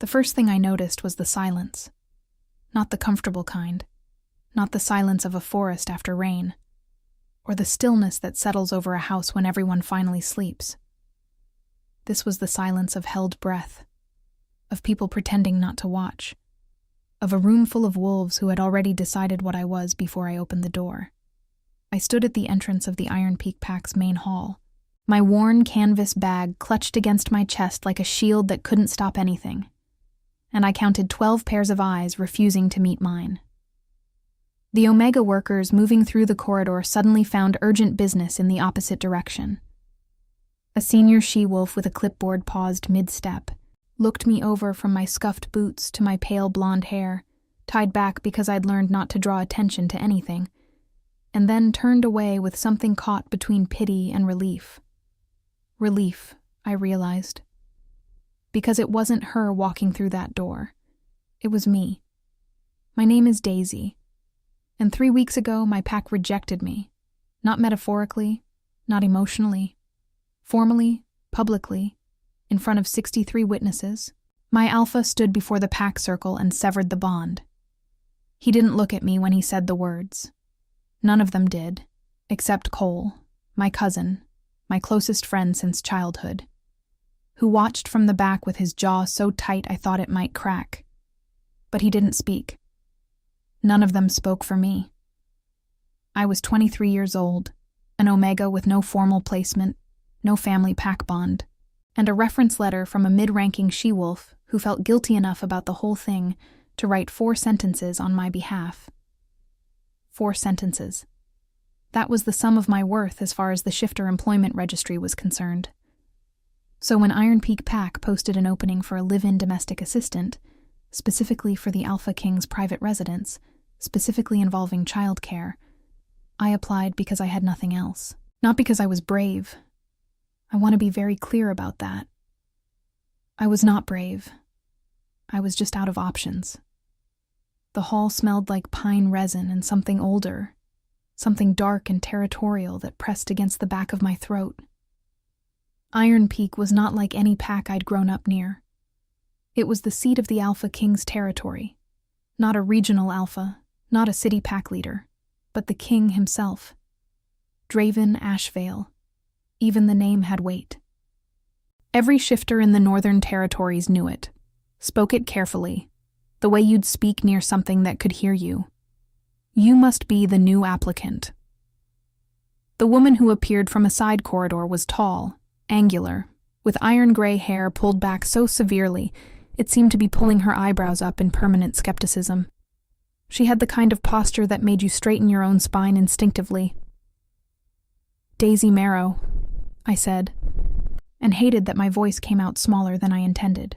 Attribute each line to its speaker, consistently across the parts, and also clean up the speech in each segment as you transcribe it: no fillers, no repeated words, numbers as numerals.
Speaker 1: The first thing I noticed was the silence. Not the comfortable kind. Not the silence of a forest after rain. Or the stillness that settles over a house when everyone finally sleeps. This was the silence of held breath. Of people pretending not to watch. Of a room full of wolves who had already decided what I was before I opened the door. I stood at the entrance of the Ironpeak Pack's main hall. My worn canvas bag clutched against my chest like a shield that couldn't stop anything. And I counted 12 pairs of eyes refusing to meet mine. The Omega workers moving through the corridor suddenly found urgent business in the opposite direction. A senior she-wolf with a clipboard paused mid-step, looked me over from my scuffed boots to my pale blonde hair, tied back because I'd learned not to draw attention to anything, and then turned away with something caught between pity and relief. Relief, I realized. Because it wasn't her walking through that door. It was me. My name is Daisy. And 3 weeks ago, my pack rejected me. Not metaphorically, not emotionally. Formally, publicly, in front of 63 witnesses, my alpha stood before the pack circle and severed the bond. He didn't look at me when he said the words. None of them did, except Cole, my cousin, my closest friend since childhood, who watched from the back with his jaw so tight I thought it might crack. But he didn't speak. None of them spoke for me. I was 23 years old, an Omega with no formal placement, no family pack bond, and a reference letter from a mid-ranking she-wolf who felt guilty enough about the whole thing to write 4 sentences on my behalf. 4 sentences. That was the sum of my worth as far as the shifter employment registry was concerned. So when Ironpeak Pack posted an opening for a live-in domestic assistant, specifically for the Alpha King's private residence, specifically involving childcare, I applied because I had nothing else. Not because I was brave. I want to be very clear about that. I was not brave. I was just out of options. The hall smelled like pine resin and something older, something dark and territorial that pressed against the back of my throat. Ironpeak was not like any pack I'd grown up near. It was the seat of the Alpha King's territory. Not a regional alpha, not a city pack leader, but the king himself. Draven Ashvale. Even the name had weight. Every shifter in the northern territories knew it, spoke it carefully, the way you'd speak near something that could hear you. You must be the new applicant. The woman who appeared from a side corridor was tall, angular, with iron-gray hair pulled back so severely it seemed to be pulling her eyebrows up in permanent skepticism. She had the kind of posture that made you straighten your own spine instinctively. Daisy Marrow, I said, and hated that my voice came out smaller than I intended.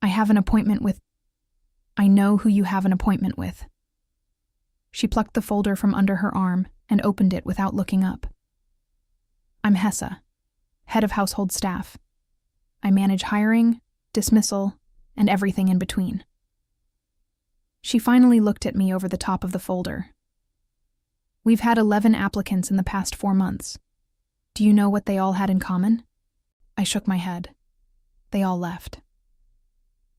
Speaker 1: I have an appointment with... I know who you have an appointment with. She plucked the folder from under her arm and opened it without looking up. I'm Hessa, head of household staff. I manage hiring, dismissal, and everything in between. She finally looked at me over the top of the folder. We've had 11 applicants in the past 4 months. Do you know what they all had in common? I shook my head. They all left.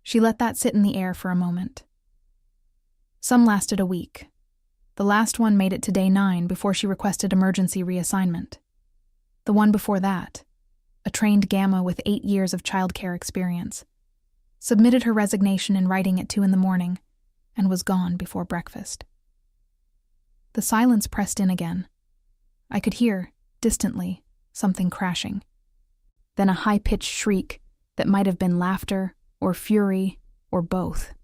Speaker 1: She let that sit in the air for a moment. Some lasted a week. The last one made it to day 9 before she requested emergency reassignment. The one before that, a trained Gamma with 8 years of childcare experience, submitted her resignation in writing at 2 a.m. and was gone before breakfast. The silence pressed in again. I could hear, distantly, something crashing. Then a high-pitched shriek that might have been laughter or fury or both.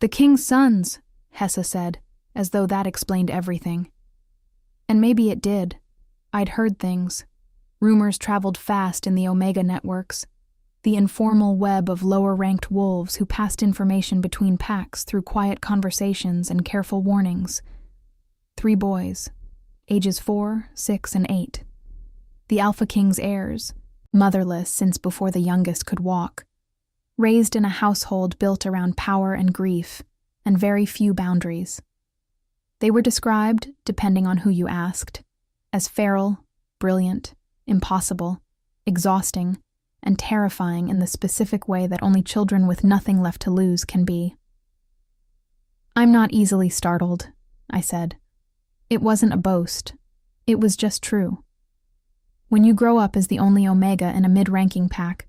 Speaker 1: The king's sons, Hessa said, as though that explained everything. And maybe it did. I'd heard things. Rumors traveled fast in the Omega networks, the informal web of lower-ranked wolves who passed information between packs through quiet conversations and careful warnings. 3 boys, ages 4, 6, and 8. The Alpha King's heirs, motherless since before the youngest could walk, raised in a household built around power and grief, and very few boundaries. They were described, depending on who you asked, as feral, brilliant, impossible, exhausting, and terrifying in the specific way that only children with nothing left to lose can be. "I'm not easily startled," I said. It wasn't a boast. It was just true. When you grow up as the only Omega in a mid-ranking pack,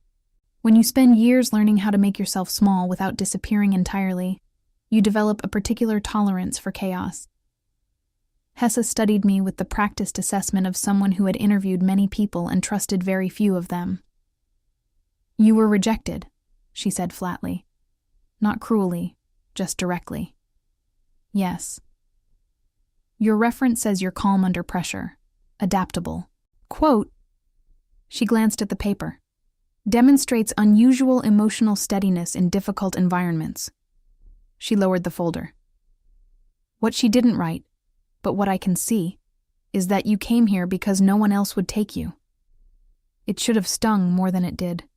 Speaker 1: when you spend years learning how to make yourself small without disappearing entirely, you develop a particular tolerance for chaos. Hessa studied me with the practiced assessment of someone who had interviewed many people and trusted very few of them. "You were rejected," she said flatly. Not cruelly, just directly. "Yes." "Your reference says you're calm under pressure, adaptable. Quote," she glanced at the paper, "demonstrates unusual emotional steadiness in difficult environments." She lowered the folder. "What she didn't write, but what I can see, is that you came here because no one else would take you." It should have stung more than it did.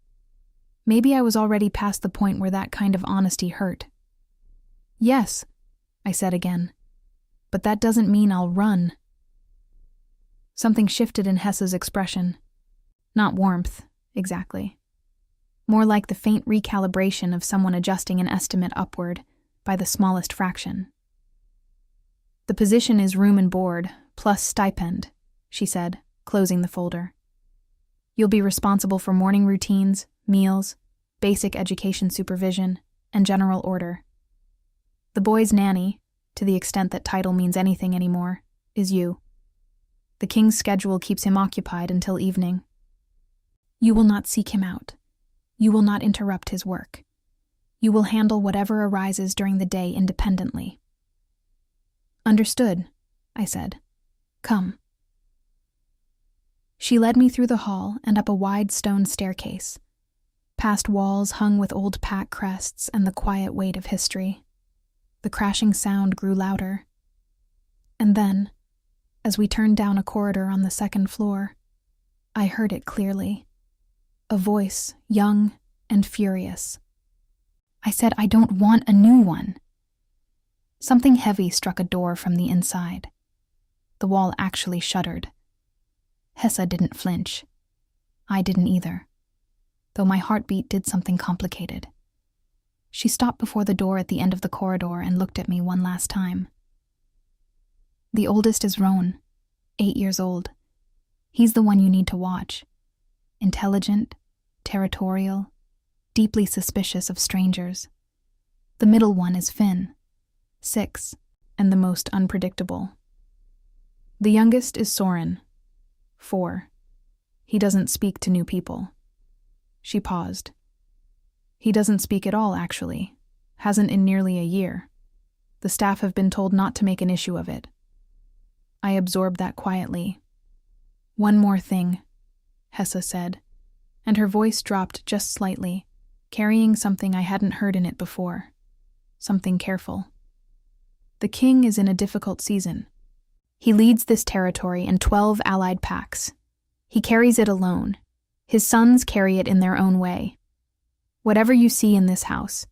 Speaker 1: Maybe I was already past the point where that kind of honesty hurt. "Yes," I said again, "but that doesn't mean I'll run." Something shifted in Hessa's expression. Not warmth, exactly. More like the faint recalibration of someone adjusting an estimate upward by the smallest fraction. "The position is room and board, plus stipend," she said, closing the folder. "You'll be responsible for morning routines, meals, basic education supervision, and general order. The boy's nanny, to the extent that title means anything anymore, is you. The king's schedule keeps him occupied until evening. You will not seek him out. You will not interrupt his work. You will handle whatever arises during the day independently." "Understood," I said. "Come." She led me through the hall and up a wide stone staircase, past walls hung with old pack crests and the quiet weight of history. The crashing sound grew louder. And then, as we turned down a corridor on the second floor, I heard it clearly. A voice, young and furious. I said, "I don't want a new one." Something heavy struck a door from the inside. The wall actually shuddered. Hessa didn't flinch. I didn't either, though my heartbeat did something complicated. She stopped before the door at the end of the corridor and looked at me one last time. "The oldest is Roan, 8 years old. He's the one you need to watch. Intelligent, territorial, deeply suspicious of strangers. The middle one is Finn, 6, and the most unpredictable. The youngest is Soren, 4. He doesn't speak to new people." She paused. "He doesn't speak at all, actually. Hasn't in nearly a year. The staff have been told not to make an issue of it." I absorbed that quietly. "One more thing," Hessa said, and her voice dropped just slightly, carrying something I hadn't heard in it before. Something careful. "The king is in a difficult season. He leads this territory in 12 allied packs. He carries it alone. His sons carry it in their own way. Whatever you see in this house,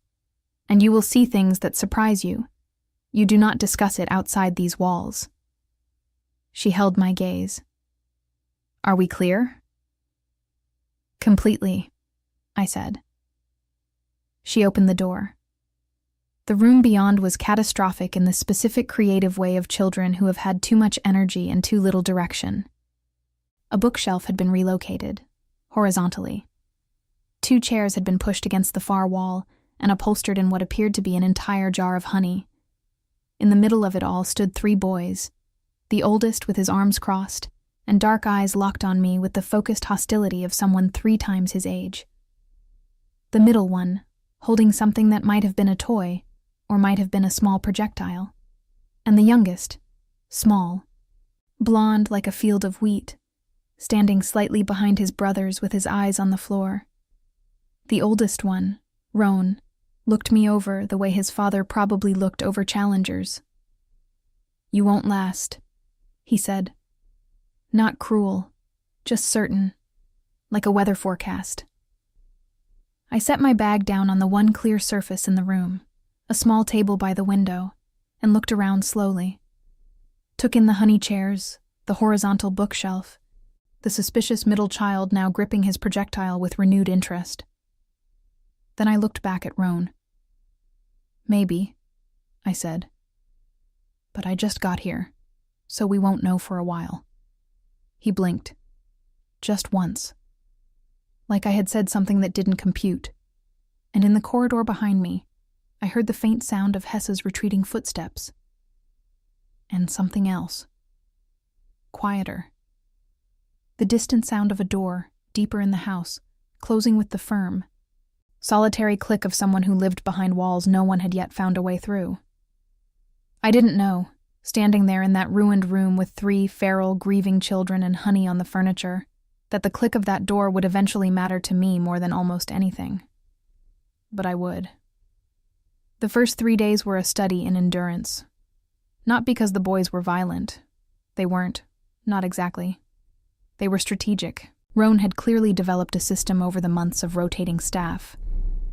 Speaker 1: and you will see things that surprise you, you do not discuss it outside these walls." She held my gaze. "Are we clear?" "Completely," I said. She opened the door. The room beyond was catastrophic in the specific creative way of children who have had too much energy and too little direction. A bookshelf had been relocated, horizontally. 2 chairs had been pushed against the far wall and upholstered in what appeared to be an entire jar of honey. In the middle of it all stood 3 boys, the oldest with his arms crossed, and dark eyes locked on me with the focused hostility of someone 3 times his age. The middle one, holding something that might have been a toy, or might have been a small projectile. And the youngest, small, blonde like a field of wheat, standing slightly behind his brothers with his eyes on the floor. The oldest one, Roan, looked me over the way his father probably looked over challengers. "You won't last," he said. Not cruel, just certain, like a weather forecast. I set my bag down on the one clear surface in the room, a small table by the window, and looked around slowly. Took in the honey chairs, the horizontal bookshelf, the suspicious middle child now gripping his projectile with renewed interest. Then I looked back at Roan. "Maybe," I said. "But I just got here, so we won't know for a while." He blinked. Just once. Like I had said something that didn't compute. And in the corridor behind me, I heard the faint sound of Hessa's retreating footsteps. And something else. Quieter. The distant sound of a door, deeper in the house, closing with the firm, solitary click of someone who lived behind walls no one had yet found a way through. I didn't know, standing there in that ruined room with 3 feral, grieving children and honey on the furniture, that the click of that door would eventually matter to me more than almost anything. But I would. The first 3 days were a study in endurance. Not because the boys were violent. They weren't. Not exactly. They were strategic. Roan had clearly developed a system over the months of rotating staff,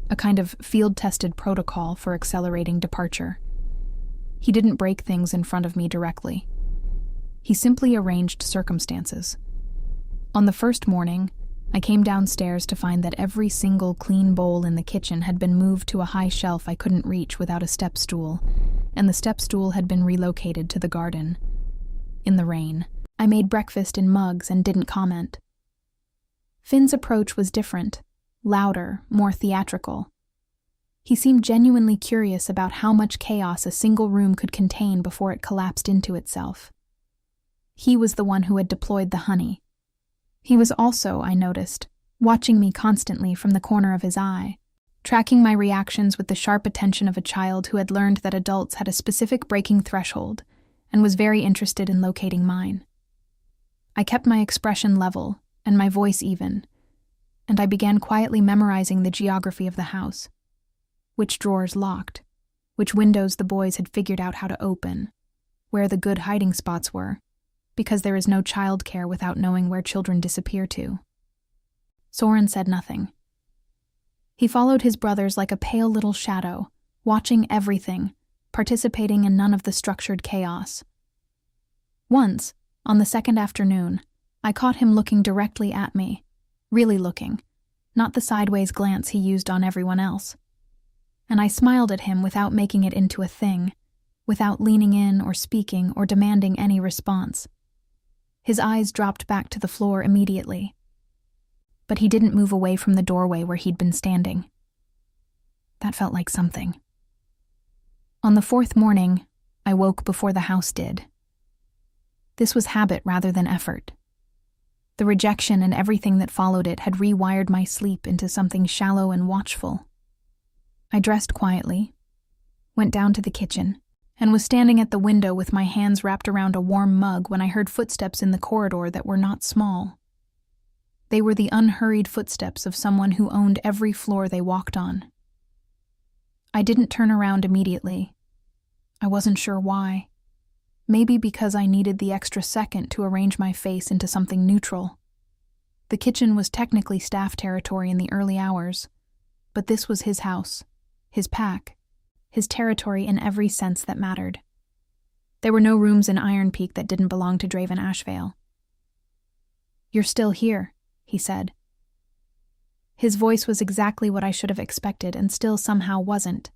Speaker 1: a kind of field-tested protocol for accelerating departure. He didn't break things in front of me directly. He simply arranged circumstances. On the first morning, I came downstairs to find that every single clean bowl in the kitchen had been moved to a high shelf I couldn't reach without a step stool, and the step stool had been relocated to the garden. In the rain, I made breakfast in mugs and didn't comment. Finn's approach was different, louder, more theatrical. He seemed genuinely curious about how much chaos a single room could contain before it collapsed into itself. He was the one who had deployed the honey. He was also, I noticed, watching me constantly from the corner of his eye, tracking my reactions with the sharp attention of a child who had learned that adults had a specific breaking threshold and was very interested in locating mine. I kept my expression level and my voice even, and I began quietly memorizing the geography of the house. Which drawers locked, which windows the boys had figured out how to open, where the good hiding spots were, because there is no childcare without knowing where children disappear to. Soren said nothing. He followed his brothers like a pale little shadow, watching everything, participating in none of the structured chaos. Once, on the second afternoon, I caught him looking directly at me, really looking, not the sideways glance he used on everyone else. And I smiled at him without making it into a thing, without leaning in or speaking or demanding any response. His eyes dropped back to the floor immediately. But he didn't move away from the doorway where he'd been standing. That felt like something. On the 4th morning, I woke before the house did. This was habit rather than effort. The rejection and everything that followed it had rewired my sleep into something shallow and watchful. I dressed quietly, went down to the kitchen, and was standing at the window with my hands wrapped around a warm mug when I heard footsteps in the corridor that were not small. They were the unhurried footsteps of someone who owned every floor they walked on. I didn't turn around immediately. I wasn't sure why. Maybe because I needed the extra second to arrange my face into something neutral. The kitchen was technically staff territory in the early hours, but this was his house, his pack, his territory in every sense that mattered. There were no rooms in Ironpeak that didn't belong to Draven Ashvale. "You're still here," he said. His voice was exactly what I should have expected and still somehow wasn't.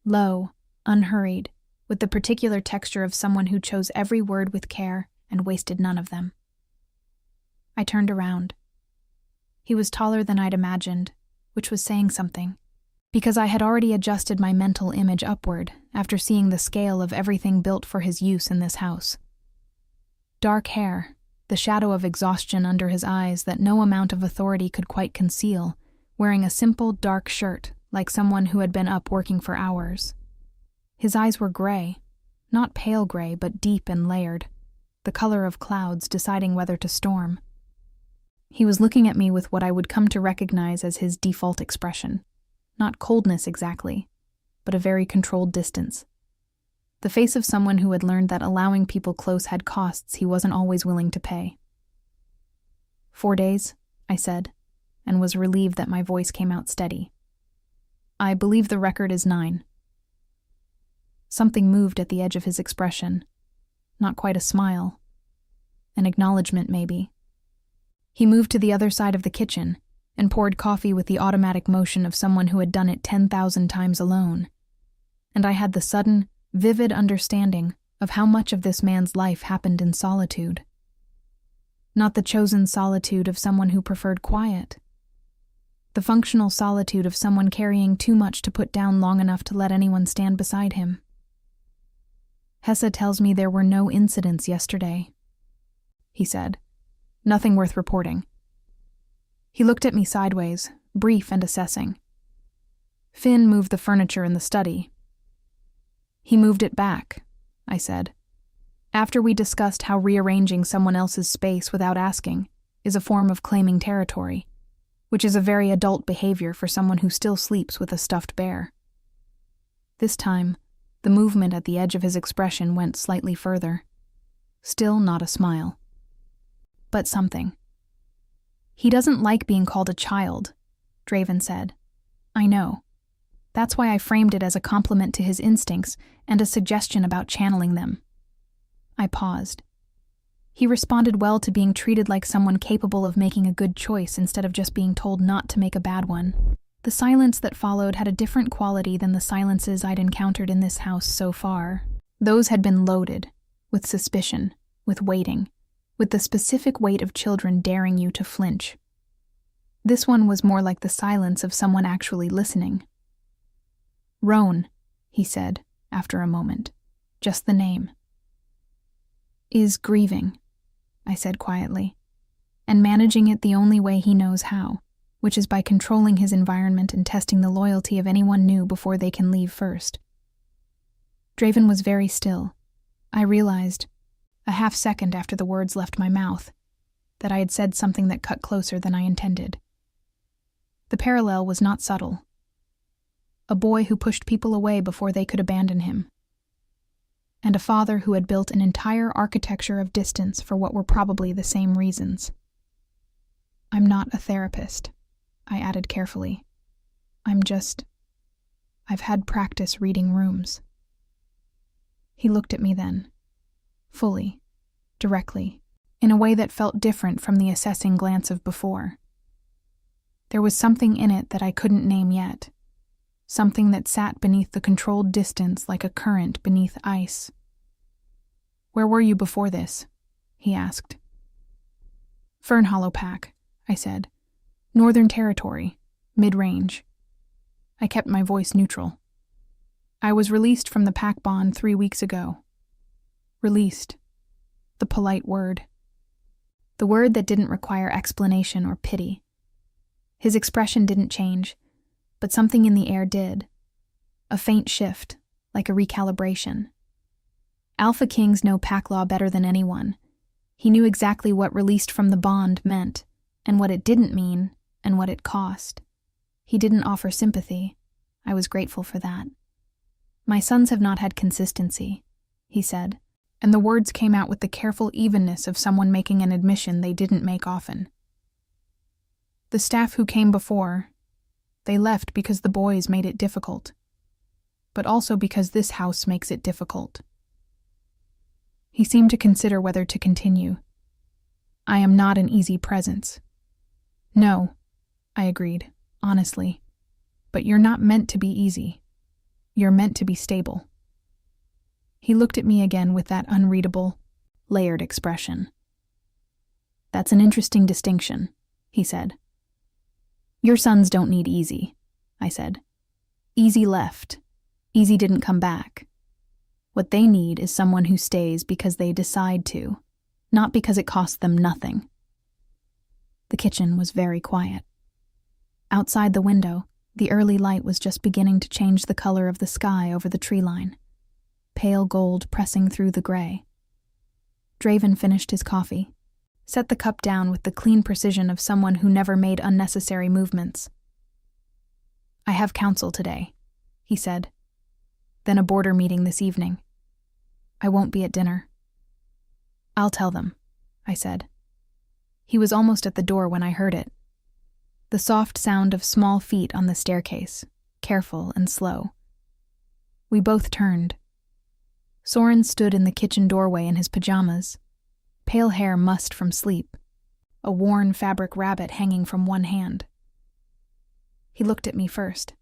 Speaker 1: Low, unhurried, with the particular texture of someone who chose every word with care and wasted none of them. I turned around. He was taller than I'd imagined, which was saying something, because I had already adjusted my mental image upward after seeing the scale of everything built for his use in this house. Dark hair, the shadow of exhaustion under his eyes that no amount of authority could quite conceal, wearing a simple, dark shirt like someone who had been up working for hours. His eyes were gray, not pale gray, but deep and layered, the color of clouds deciding whether to storm. He was looking at me with what I would come to recognize as his default expression. Not coldness exactly, but a very controlled distance. The face of someone who had learned that allowing people close had costs he wasn't always willing to pay. 4 days, I said, and was relieved that my voice came out steady. I believe the record is 9. Something moved at the edge of his expression. Not quite a smile. An acknowledgement, maybe. He moved to the other side of the kitchen and poured coffee with the automatic motion of someone who had done it 10,000 times alone. And I had the sudden, vivid understanding of how much of this man's life happened in solitude. Not the chosen solitude of someone who preferred quiet. The functional solitude of someone carrying too much to put down long enough to let anyone stand beside him. Hessa tells me there were no incidents yesterday, he said. Nothing worth reporting. He looked at me sideways, brief and assessing. Finn moved the furniture in the study. He moved it back, I said. After we discussed how rearranging someone else's space without asking is a form of claiming territory, which is a very adult behavior for someone who still sleeps with a stuffed bear. This time, the movement at the edge of his expression went slightly further. Still not a smile. But something. He doesn't like being called a child, Draven said. I know. That's why I framed it as a compliment to his instincts and a suggestion about channeling them. I paused. He responded well to being treated like someone capable of making a good choice instead of just being told not to make a bad one. The silence that followed had a different quality than the silences I'd encountered in this house so far. Those had been loaded, with suspicion, with waiting, with the specific weight of children daring you to flinch. This one was more like the silence of someone actually listening. Roan, he said, after a moment. Just the name. Is grieving, I said quietly, and managing it the only way he knows how, which is by controlling his environment and testing the loyalty of anyone new before they can leave first. Draven was very still. I realized, a half second after the words left my mouth, that I had said something that cut closer than I intended. The parallel was not subtle. A boy who pushed people away before they could abandon him. And a father who had built an entire architecture of distance for what were probably the same reasons. I'm not a therapist, I added carefully. I've had practice reading rooms. He looked at me then, fully, directly, in a way that felt different from the assessing glance of before. There was something in it that I couldn't name yet. Something that sat beneath the controlled distance like a current beneath ice. Where were you before this? He asked. Fern Hollow Pack, I said. Northern Territory, mid-range. I kept my voice neutral. I was released from the pack bond 3 weeks ago. Released. The polite word. The word that didn't require explanation or pity. His expression didn't change, but something in the air did. A faint shift, like a recalibration. Alpha Kings know pack law better than anyone. He knew exactly what released from the bond meant, and what it didn't mean, and what it cost. He didn't offer sympathy. I was grateful for that. My sons have not had consistency, he said, and the words came out with the careful evenness of someone making an admission they didn't make often. The staff who came before, they left because the boys made it difficult, but also because this house makes it difficult. He seemed to consider whether to continue. I am not an easy presence. No, I agreed, honestly, but you're not meant to be easy. You're meant to be stable. He looked at me again with that unreadable, layered expression. That's an interesting distinction, he said. Your sons don't need easy, I said. Easy left. Easy didn't come back. What they need is someone who stays because they decide to, not because it costs them nothing. The kitchen was very quiet. Outside the window, the early light was just beginning to change the color of the sky over the tree line, pale gold pressing through the gray. Draven finished his coffee, set the cup down with the clean precision of someone who never made unnecessary movements. I have counsel today, he said. Then a border meeting this evening. I won't be at dinner. I'll tell them, I said. He was almost at the door when I heard it. The soft sound of small feet on the staircase, careful and slow. We both turned. Soren stood in the kitchen doorway in his pajamas, pale hair mussed from sleep. a worn fabric rabbit hanging from one hand. He looked at me first.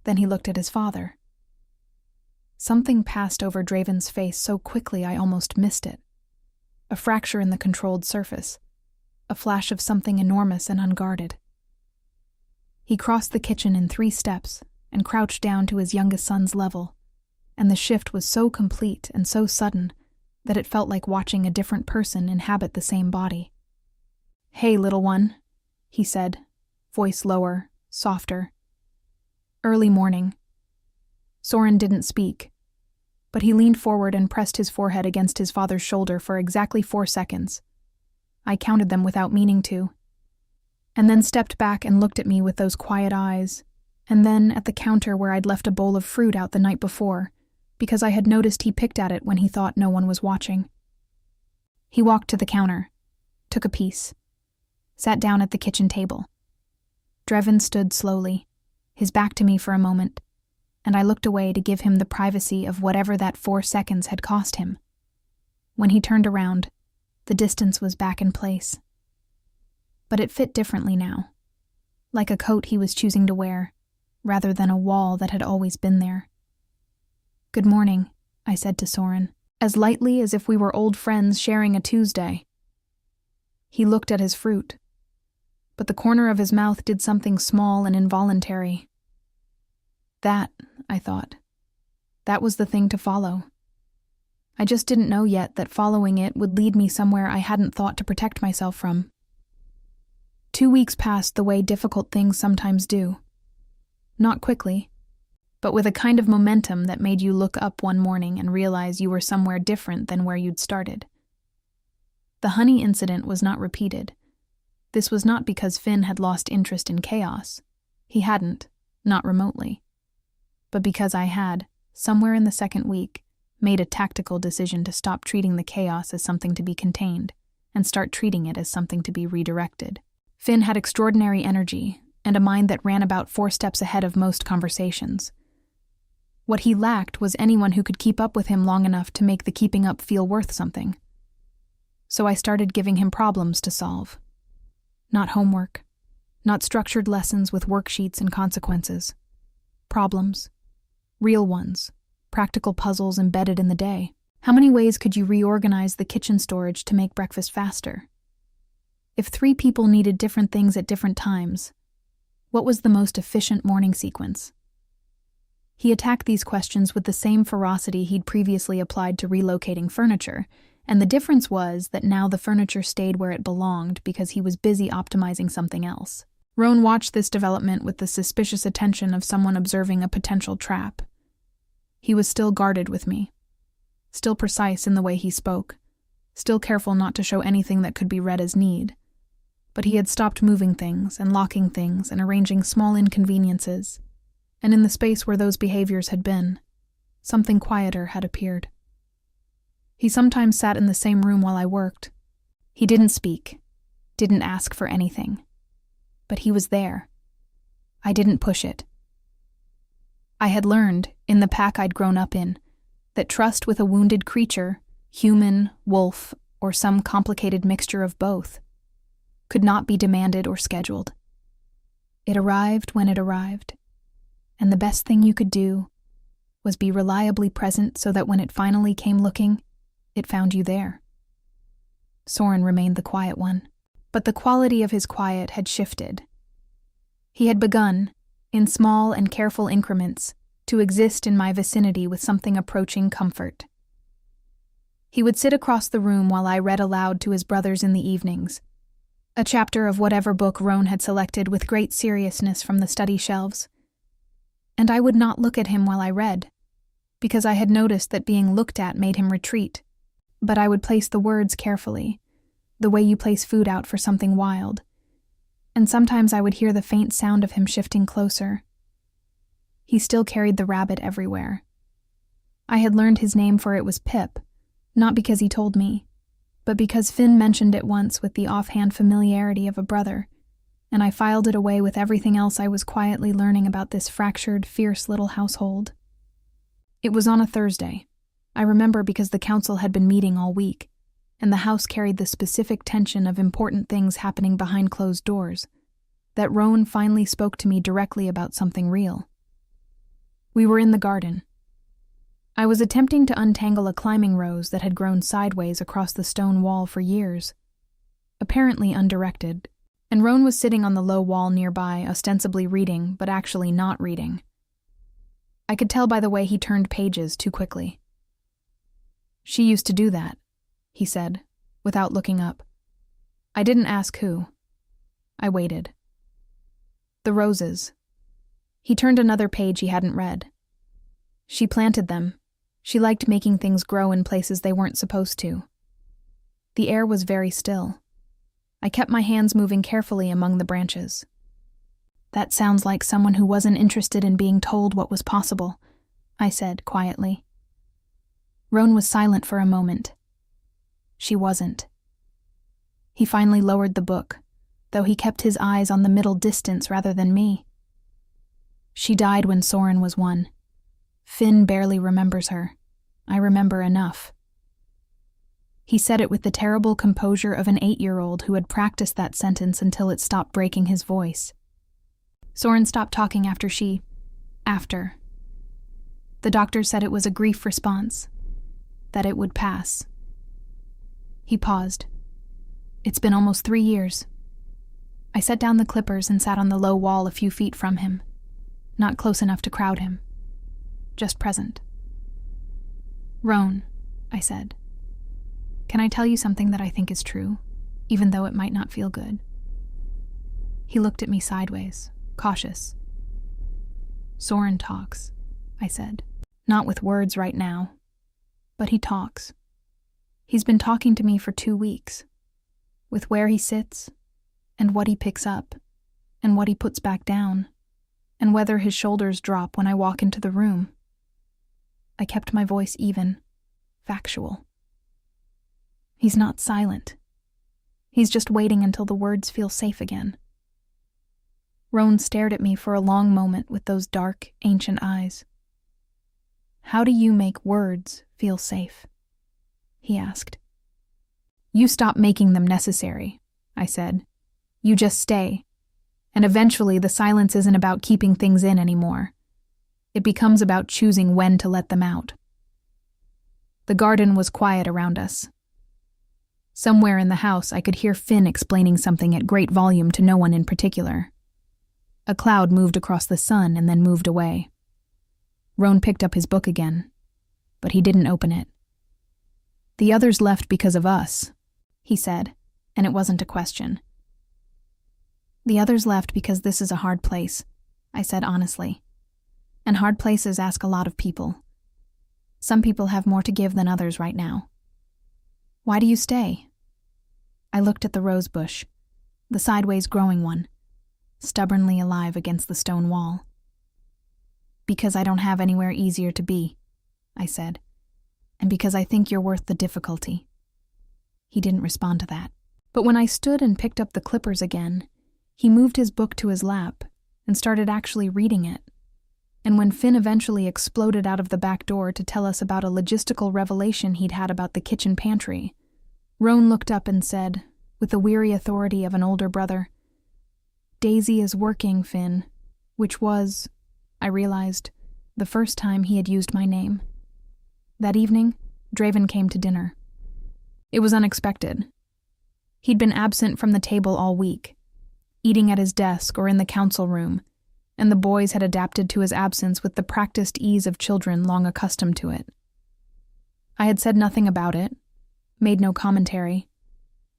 Speaker 1: Then he looked at his father. Something passed over Draven's face so quickly I almost missed it. A fracture in the controlled surface. A flash of something enormous and unguarded. He crossed the kitchen in 3 steps and crouched down to his youngest son's level, and the shift was so complete and so sudden that it felt like watching a different person inhabit the same body. "Hey, little one," he said, voice lower, softer. Early morning. Soren didn't speak, but he leaned forward and pressed his forehead against his father's shoulder for exactly 4 seconds. I counted them without meaning to, and then stepped back and looked at me with those quiet eyes, and then at the counter where I'd left a bowl of fruit out the night before, because I had noticed he picked at it when he thought no one was watching. He walked to the counter, took a piece, sat down at the kitchen table. Draven stood slowly, his back to me for a moment, and I looked away to give him the privacy of whatever that 4 seconds had cost him. When he turned around, the distance was back in place. But it fit differently now, like a coat he was choosing to wear, rather than a wall that had always been there. "Good morning," I said to Soren, as lightly as if we were old friends sharing a Tuesday. He looked at his fruit, but the corner of his mouth did something small and involuntary. That, I thought, that was the thing to follow. I just didn't know yet that following it would lead me somewhere I hadn't thought to protect myself from. 2 weeks passed the way difficult things sometimes do. Not quickly, but with a kind of momentum that made you look up one morning and realize you were somewhere different than where you'd started. The honey incident was not repeated. This was not because Finn had lost interest in chaos. He hadn't, not remotely. But because I had, somewhere in the 2nd week, made a tactical decision to stop treating the chaos as something to be contained and start treating it as something to be redirected. Finn had extraordinary energy and a mind that ran about 4 steps ahead of most conversations. What he lacked was anyone who could keep up with him long enough to make the keeping up feel worth something. So I started giving him problems to solve. Not homework, not structured lessons with worksheets and consequences. Problems. Real ones. Practical puzzles embedded in the day. How many ways could you reorganize the kitchen storage to make breakfast faster? If 3 people needed different things at different times, what was the most efficient morning sequence? He attacked these questions with the same ferocity he'd previously applied to relocating furniture, and the difference was that now the furniture stayed where it belonged because he was busy optimizing something else. Roan watched this development with the suspicious attention of someone observing a potential trap. He was still guarded with me, still precise in the way he spoke, still careful not to show anything that could be read as need. But he had stopped moving things and locking things and arranging small inconveniences, and in the space where those behaviors had been, something quieter had appeared. He sometimes sat in the same room while I worked. He didn't speak, didn't ask for anything, but he was there. I didn't push it. I had learned, in the pack I'd grown up in, that trust with a wounded creature, human, wolf, or some complicated mixture of both, could not be demanded or scheduled. It arrived when it arrived, and the best thing you could do was be reliably present so that when it finally came looking, it found you there. Soren remained the quiet one, but the quality of his quiet had shifted. He had begun, in small and careful increments, to exist in my vicinity with something approaching comfort. He would sit across the room while I read aloud to his brothers in the evenings, a chapter of whatever book Roan had selected with great seriousness from the study shelves. And I would not look at him while I read, because I had noticed that being looked at made him retreat, but I would place the words carefully, the way you place food out for something wild, and sometimes I would hear the faint sound of him shifting closer. He still carried the rabbit everywhere. I had learned his name for it was Pip, not because he told me, but because Finn mentioned it once with the offhand familiarity of a brother, and I filed it away with everything else I was quietly learning about this fractured, fierce little household. It was on a Thursday. I remember because the council had been meeting all week, and the house carried the specific tension of important things happening behind closed doors, that Rowan finally spoke to me directly about something real. We were in the garden. I was attempting to untangle a climbing rose that had grown sideways across the stone wall for years, apparently undirected, and Rowan was sitting on the low wall nearby, ostensibly reading, but actually not reading. I could tell by the way he turned pages too quickly. "She used to do that," he said, without looking up. I didn't ask who. I waited. "The roses." He turned another page he hadn't read. "She planted them. She liked making things grow in places they weren't supposed to." The air was very still. I kept my hands moving carefully among the branches. "That sounds like someone who wasn't interested in being told what was possible," I said quietly. Rowan was silent for a moment. "She wasn't." He finally lowered the book, though he kept his eyes on the middle distance rather than me. "She died when Soren was 1. Finn barely remembers her. I remember enough." He said it with the terrible composure of an 8-year-old who had practiced that sentence until it stopped breaking his voice. "Soren stopped talking after. The doctor said it was a grief response, that it would pass." He paused. "It's been almost 3 years. I set down the clippers and sat on the low wall a few feet from him, not close enough to crowd him, just present. "Rowan," I said, "can I tell you something that I think is true, even though it might not feel good?" He looked at me sideways, cautious. "Soren talks," I said. "Not with words right now, but he talks. He's been talking to me for 2 weeks, with where he sits, and what he picks up, and what he puts back down, and whether his shoulders drop when I walk into the room." I kept my voice even, factual. "He's not silent. He's just waiting until the words feel safe again." Rowan stared at me for a long moment with those dark, ancient eyes. "How do you make words feel safe?" he asked. "You stop making them necessary," I said. "You just stay. And eventually the silence isn't about keeping things in anymore. It becomes about choosing when to let them out." The garden was quiet around us. Somewhere in the house I could hear Finn explaining something at great volume to no one in particular. A cloud moved across the sun and then moved away. Rowan picked up his book again, but he didn't open it. "The others left because of us," he said, and it wasn't a question. "The others left because this is a hard place," I said honestly. "And hard places ask a lot of people. Some people have more to give than others right now. Why do you stay?" I looked at the rose bush, the sideways growing one, stubbornly alive against the stone wall. "Because I don't have anywhere easier to be," I said, "and because I think you're worth the difficulty." He didn't respond to that. But when I stood and picked up the clippers again, he moved his book to his lap and started actually reading it. And when Finn eventually exploded out of the back door to tell us about a logistical revelation he'd had about the kitchen pantry, Rowan looked up and said, with the weary authority of an older brother, "Daisy is working, Finn," which was, I realized, the first time he had used my name. That evening, Draven came to dinner. It was unexpected. He'd been absent from the table all week, eating at his desk or in the council room, and the boys had adapted to his absence with the practiced ease of children long accustomed to it. I had said nothing about it, made no commentary,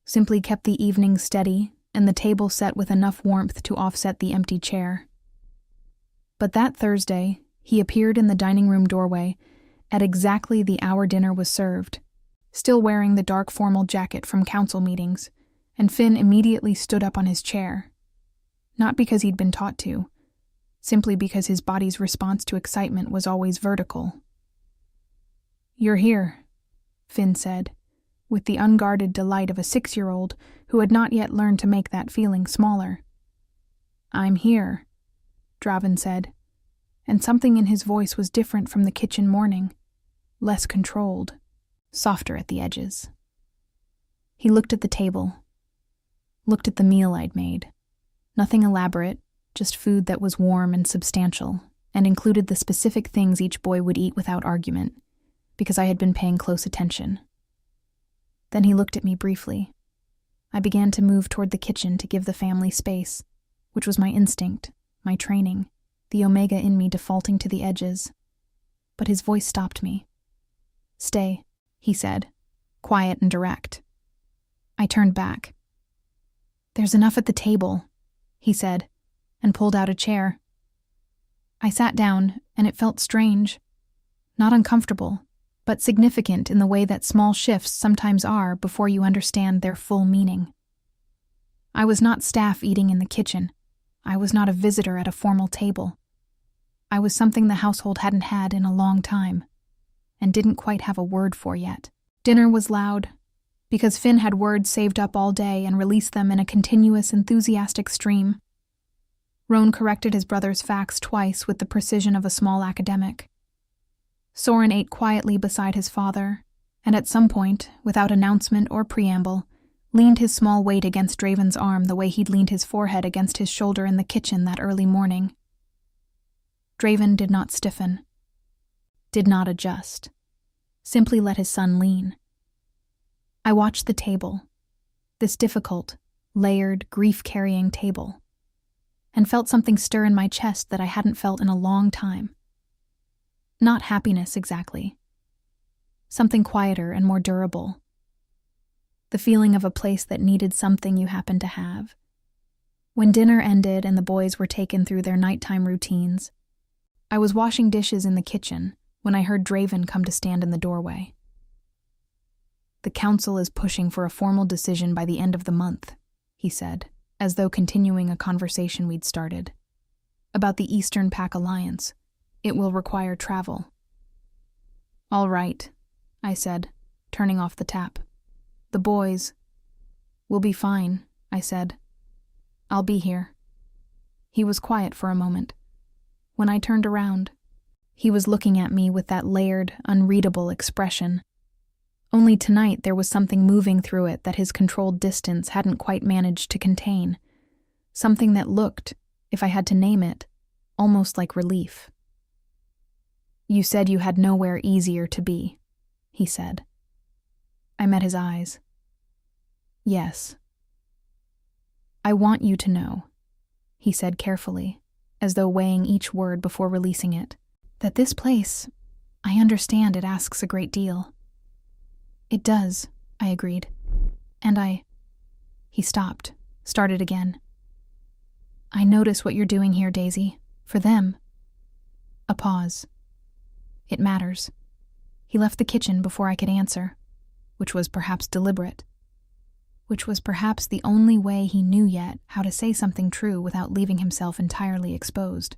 Speaker 1: simply kept the evening steady and the table set with enough warmth to offset the empty chair. But that Thursday, he appeared in the dining room doorway at exactly the hour dinner was served, still wearing the dark formal jacket from council meetings, and Finn immediately stood up on his chair. Not because he'd been taught to, simply because his body's response to excitement was always vertical. "You're here," Finn said, with the unguarded delight of a 6-year-old who had not yet learned to make that feeling smaller. "I'm here," Draven said, and something in his voice was different from the kitchen morning, less controlled, softer at the edges. He looked at the table, looked at the meal I'd made. Nothing elaborate, just food that was warm and substantial, and included the specific things each boy would eat without argument, because I had been paying close attention. Then he looked at me briefly. I began to move toward the kitchen to give the family space, which was my instinct, my training, the omega in me defaulting to the edges. But his voice stopped me. "Stay," he said, quiet and direct. I turned back. "There's enough at the table," he said, and pulled out a chair. I sat down, and it felt strange. Not uncomfortable, but significant in the way that small shifts sometimes are before you understand their full meaning. I was not staff eating in the kitchen. I was not a visitor at a formal table. I was something the household hadn't had in a long time, and didn't quite have a word for yet. Dinner was loud, because Finn had words saved up all day and released them in a continuous, enthusiastic stream. Roan corrected his brother's facts twice with the precision of a small academic. Soren ate quietly beside his father, and at some point, without announcement or preamble, leaned his small weight against Draven's arm the way he'd leaned his forehead against his shoulder in the kitchen that early morning. Draven did not stiffen, did not adjust, simply let his son lean. I watched the table, this difficult, layered, grief-carrying table, and felt something stir in my chest that I hadn't felt in a long time. Not happiness exactly. Something quieter and more durable. The feeling of a place that needed something you happened to have. When dinner ended and the boys were taken through their nighttime routines, I was washing dishes in the kitchen when I heard Draven come to stand in the doorway. "The council is pushing for a formal decision by the end of the month," he said, as though continuing a conversation we'd started. "About the Eastern Pack Alliance. It will require travel." "All right," I said, turning off the tap. "The boys." "Will be fine," I said. "I'll be here." He was quiet for a moment. When I turned around, he was looking at me with that layered, unreadable expression. Only tonight there was something moving through it that his controlled distance hadn't quite managed to contain. Something that looked, if I had to name it, almost like relief. "You said you had nowhere easier to be," he said. I met his eyes. "Yes." "I want you to know," he said carefully, as though weighing each word before releasing it, "that this place, I understand it asks a great deal." "It does," I agreed. "And He stopped, started again. "I notice what you're doing here, Daisy. For them." A pause. "It matters." He left the kitchen before I could answer, which was perhaps deliberate. Which was perhaps the only way he knew yet how to say something true without leaving himself entirely exposed.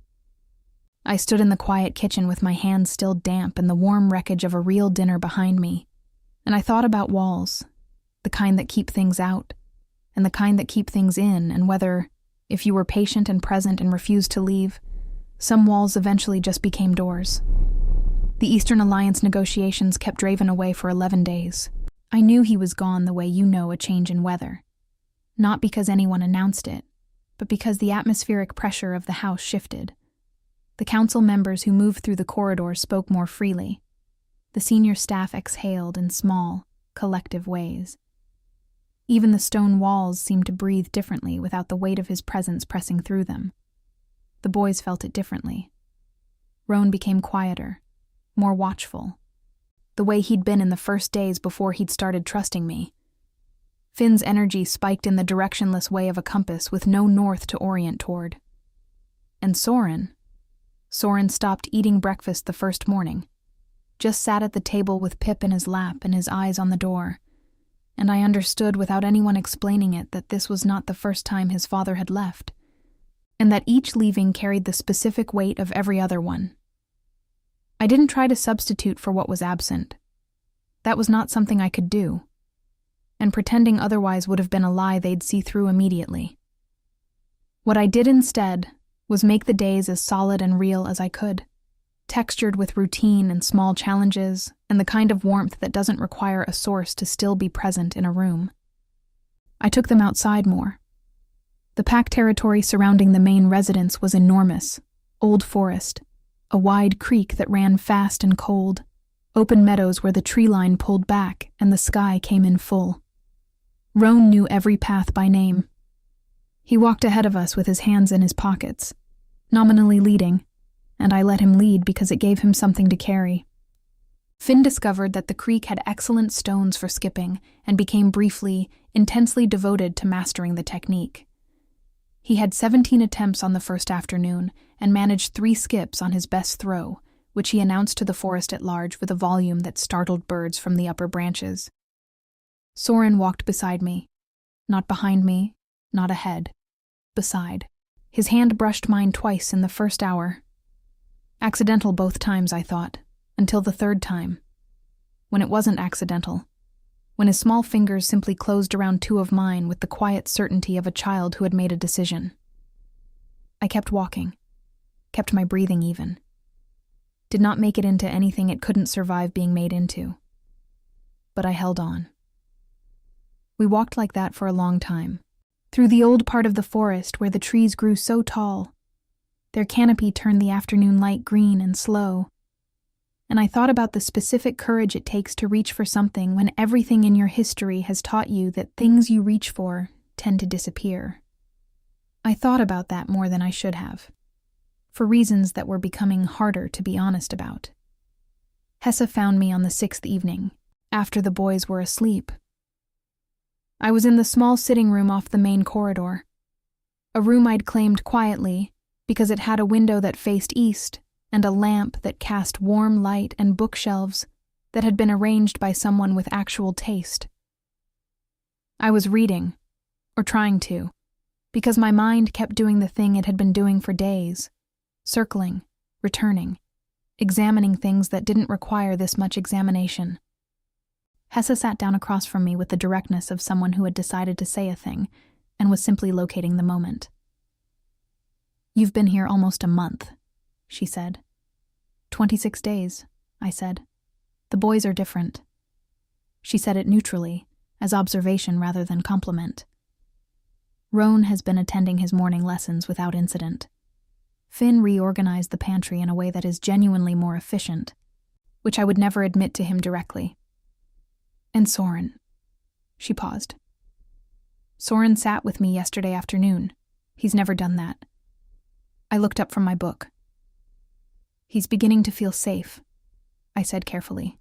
Speaker 1: I stood in the quiet kitchen with my hands still damp and the warm wreckage of a real dinner behind me, and I thought about walls, the kind that keep things out, and the kind that keep things in, and whether, if you were patient and present and refused to leave, some walls eventually just became doors. The Eastern Alliance negotiations kept Draven away for 11 days. I knew he was gone the way you know a change in weather. Not because anyone announced it, but because the atmospheric pressure of the house shifted. The council members who moved through the corridors spoke more freely. The senior staff exhaled in small, collective ways. Even the stone walls seemed to breathe differently without the weight of his presence pressing through them. The boys felt it differently. Roan became quieter, more watchful, the way he'd been in the first days before he'd started trusting me. Finn's energy spiked in the directionless way of a compass with no north to orient toward. And Soren stopped eating breakfast the first morning, just sat at the table with Pip in his lap and his eyes on the door, and I understood without anyone explaining it that this was not the first time his father had left, and that each leaving carried the specific weight of every other one. I didn't try to substitute for what was absent. That was not something I could do, and pretending otherwise would have been a lie they'd see through immediately. What I did instead was make the days as solid and real as I could, textured with routine and small challenges and the kind of warmth that doesn't require a source to still be present in a room. I took them outside more. The pack territory surrounding the main residence was enormous. Old forest, a wide creek that ran fast and cold, open meadows where the tree line pulled back and the sky came in full. Roan knew every path by name. He walked ahead of us with his hands in his pockets, nominally leading, and I let him lead because it gave him something to carry. Finn discovered that the creek had excellent stones for skipping and became briefly, intensely devoted to mastering the technique. He had 17 attempts on the first afternoon and managed 3 skips on his best throw, which he announced to the forest at large with a volume that startled birds from the upper branches. Soren walked beside me. Not behind me, not ahead. Beside. His hand brushed mine twice in the first hour. Accidental both times, I thought, until the third time. When it wasn't accidental. When his small fingers simply closed around 2 of mine with the quiet certainty of a child who had made a decision. I kept walking. Kept my breathing even. Did not make it into anything it couldn't survive being made into. But I held on. We walked like that for a long time, through the old part of the forest where the trees grew so tall. Their canopy turned the afternoon light green and slow. And I thought about the specific courage it takes to reach for something when everything in your history has taught you that things you reach for tend to disappear. I thought about that more than I should have, for reasons that were becoming harder to be honest about. Hessa found me on the 6th evening, after the boys were asleep. I was in the small sitting room off the main corridor, a room I'd claimed quietly because it had a window that faced east and a lamp that cast warm light and bookshelves that had been arranged by someone with actual taste. I was reading, or trying to, because my mind kept doing the thing it had been doing for days, circling, returning, examining things that didn't require this much examination. Hessa sat down across from me with the directness of someone who had decided to say a thing and was simply locating the moment. "You've been here almost a month," she said. 26 days, I said. "The boys are different." She said it neutrally, as observation rather than compliment. Roan has been attending his morning lessons without incident. Finn reorganized the pantry in a way that is genuinely more efficient, which I would never admit to him directly. And Soren. She paused. Soren sat with me yesterday afternoon. He's never done that. I looked up from my book. He's beginning to feel safe, I said carefully.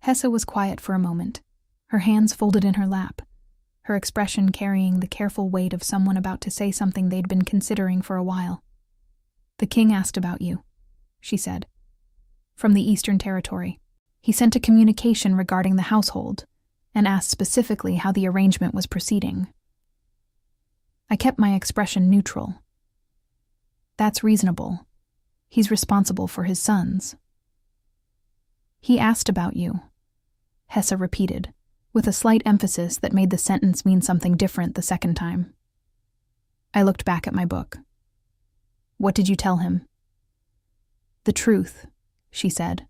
Speaker 1: Hessa was quiet for a moment, her hands folded in her lap, her expression carrying the careful weight of someone about to say something they'd been considering for a while. "The king asked about you," she said. "From the Eastern Territory. He sent a communication regarding the household and asked specifically how the arrangement was proceeding." I kept my expression neutral. "That's reasonable. He's responsible for his sons." "He asked about you," Hessa repeated, with a slight emphasis that made the sentence mean something different the second time. I looked back at my book. "What did you tell him?" "The truth," she said.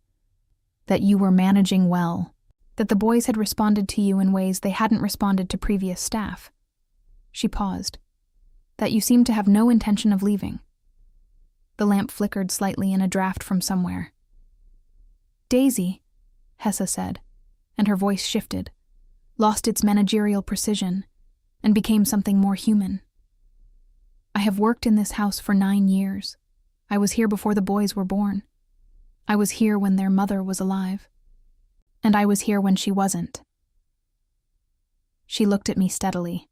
Speaker 1: "That you were managing well, that the boys had responded to you in ways they hadn't responded to previous staff." She paused. "That you seemed to have no intention of leaving." The lamp flickered slightly in a draft from somewhere. "Daisy," Hessa said, and her voice shifted, lost its managerial precision, and became something more human. "I have worked in this house for 9 years. I was here before the boys were born. I was here when their mother was alive. And I was here when she wasn't." She looked at me steadily.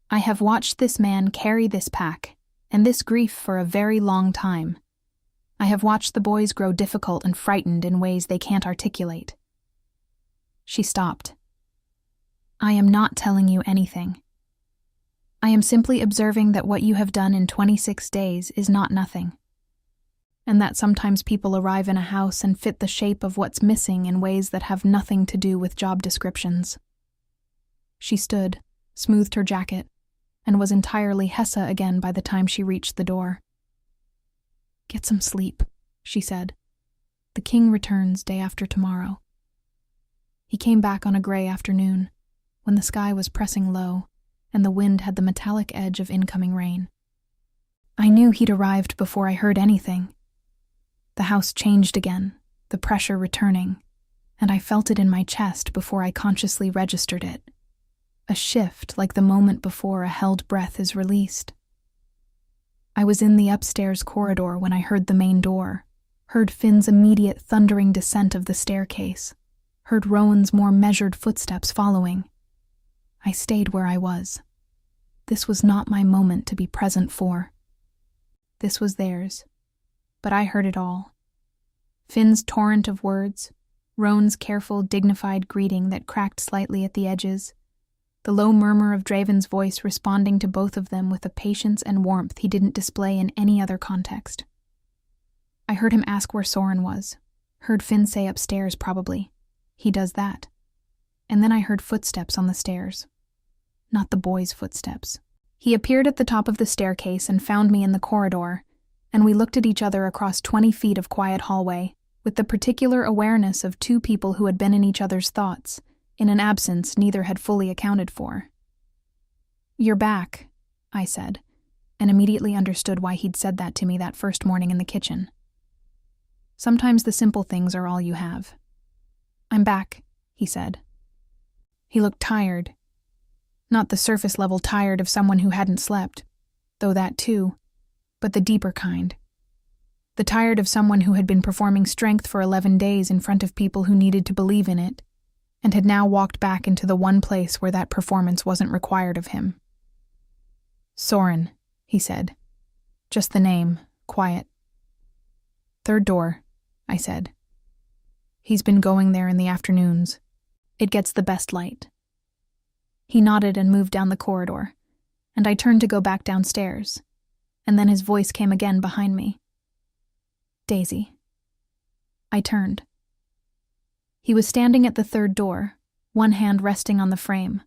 Speaker 1: "I have watched this man carry this pack and this grief for a very long time. I have watched the boys grow difficult and frightened in ways they can't articulate." She stopped. "I am not telling you anything. I am simply observing that what you have done in 26 days is not nothing, and that sometimes people arrive in a house and fit the shape of what's missing in ways that have nothing to do with job descriptions." She stood, smoothed her jacket, and was entirely Hessa again by the time she reached the door. "Get some sleep," she said. "The king returns day after tomorrow." He came back on a gray afternoon, when the sky was pressing low and the wind had the metallic edge of incoming rain. I knew he'd arrived before I heard anything. The house changed again, the pressure returning, and I felt it in my chest before I consciously registered it. A shift like the moment before a held breath is released. I was in the upstairs corridor when I heard the main door, heard Finn's immediate thundering descent of the staircase, heard Rowan's more measured footsteps following. I stayed where I was. This was not my moment to be present for. This was theirs, but I heard it all. Finn's torrent of words, Rowan's careful, dignified greeting that cracked slightly at the edges, the low murmur of Draven's voice responding to both of them with a patience and warmth he didn't display in any other context. I heard him ask where Soren was, heard Finn say upstairs probably. He does that. And then I heard footsteps on the stairs. Not the boy's footsteps. He appeared at the top of the staircase and found me in the corridor, and we looked at each other across 20 feet of quiet hallway, with the particular awareness of two people who had been in each other's thoughts, in an absence neither had fully accounted for. "You're back," I said, and immediately understood why he'd said that to me that first morning in the kitchen. Sometimes the simple things are all you have. "I'm back," he said. He looked tired. Not the surface-level tired of someone who hadn't slept, though that too, but the deeper kind. The tired of someone who had been performing strength for 11 days in front of people who needed to believe in it, and had now walked back into the one place where that performance wasn't required of him. "Soren," he said. Just the name, quiet. "Third door," I said. "He's been going there in the afternoons. It gets the best light." He nodded and moved down the corridor, and I turned to go back downstairs, and then his voice came again behind me. "Daisy." I turned. He was standing at the third door, one hand resting on the frame,